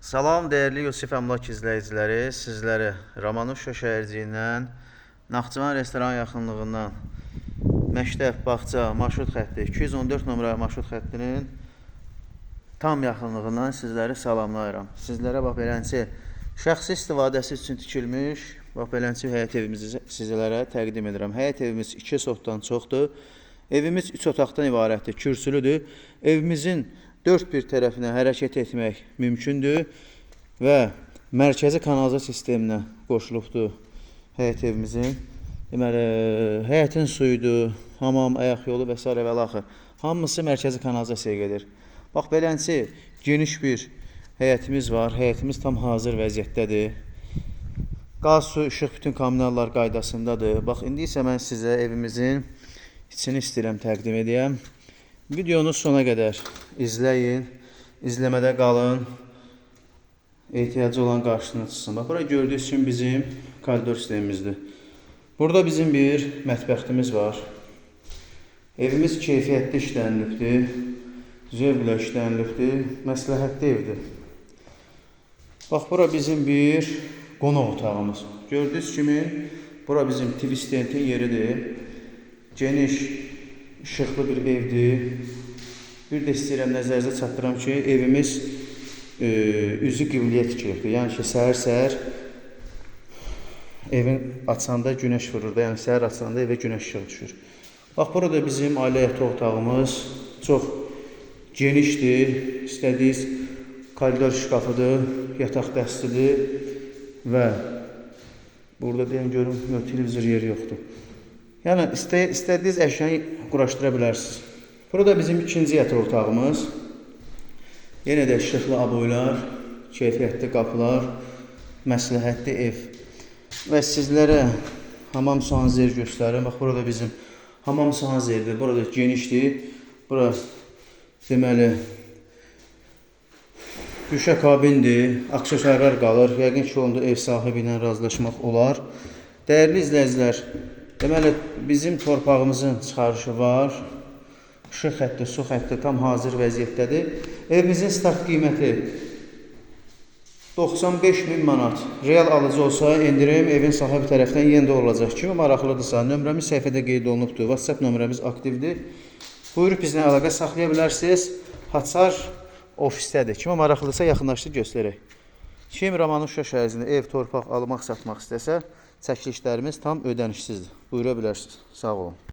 Salam, değerli Yusif Əmlak izləyiciləri, sizləri Romanuşa şəhərciyindən, Naxçıvan restoran yaxınlığından, məktəb, bağça, marşrut xətti, 214 nömrə marşrut xəttinin tam yaxınlığından sizləri salamlayıram. Sizlərə bax belənçi şəxsi istifadəsi üçün tikilmiş, bax belənçi həyət evimizi sizlərə təqdim edirəm. Həyət evimiz 2 sotdan çoxdur. Evimiz 3 otaqdan ibarətdir, kürsülüdür. Evimizin dörd bir tərəfinə hərəkət etmək mümkündür və mərkəzi kanalizasiya sisteminə qoşulubdur həyət evimizin. Deməli, həyətin suyudur, hamam, ayaq yolu və s. və laxır. Hamısı mərkəzi kanalizasiyaya gedir. Bax, belənçi geniş bir həyətimiz var. Həyətimiz tam hazır vəziyyətdədir. Qaz, su, işıq bütün kommunallar qaydasındadır. Bax, indi isə mən sizə evimizin içini istəyirəm təqdim edəyəm. Videonu sona qədər izləyin, izləmədə qalın, ehtiyacı olan qarşısına çıxsın. Bax, buraya gördüyünüz kimi bizim koridor sistemimizdir. Burada bizim bir mətbəxtimiz var. Evimiz keyfiyyətli işlənilibdir, zövqlə işlənilibdir, məsləhətli evdir. Bax, bura bizim bir qonaq otağımız. Gördüyünüz kimi, bura bizim TV stentin yeridir. Geniş, işıqlı bir evdir. Bir də istəyirəm nəzərinizə çatdıram ki, evimiz üzü qibləyə tikilibdir. Yəni ki, səhər-səhər evin açanda günəş vurur da, yəni səhər açanda evə günəş işığı düşür. Bax, burada bizim ailə yataq otağımız çox genişdir. İstədiyiniz koridor şkafıdır, yataq dəstidir və burada deyəm görüm, televizor yeri yoxdur. Yəni, istədiyiniz əşyanı quraşdıra bilərsiniz. Burada bizim ikinci yataq otağımız. Yenə də işıqlı aboylar, keyfiyyətli qapılar, məsləhətli ev. Və sizlərə hamam sanzer göstərim. Bax, burada bizim hamam sanzerdir. Burada genişdir. Bura deməli düşə kabindir. Aksesuarlar qalır. Yəqin ki, onda ev sahibi ilə razılaşmaq olar. Dəyərli izləyicilər, deməli, bizim torpağımızın çıxarışı var. İşıq xətti, su xətti tam hazır vəziyyətdədir. Evimizin start qiyməti 95.000 manat. Real alıcı olsa, endirim evin sahibi tərəfindən yenə də olacaq. Kimi maraqlıdırsa, nömrəmiz səhifədə qeyd olunubdur. WhatsApp nömrəmiz aktivdir. Buyurub bizlə əlaqə saxlaya bilərsiniz. Haçar ofisdədir. Kimi maraqlıdırsa, yaxınlaşdır göstərək. Kim Romanuşa şəhərciyində ev, torpaq almaq, satmaq istəsə, çəkilişlərimiz tam ödənişsizdir. Buyura bilərsiniz. Sağ olun.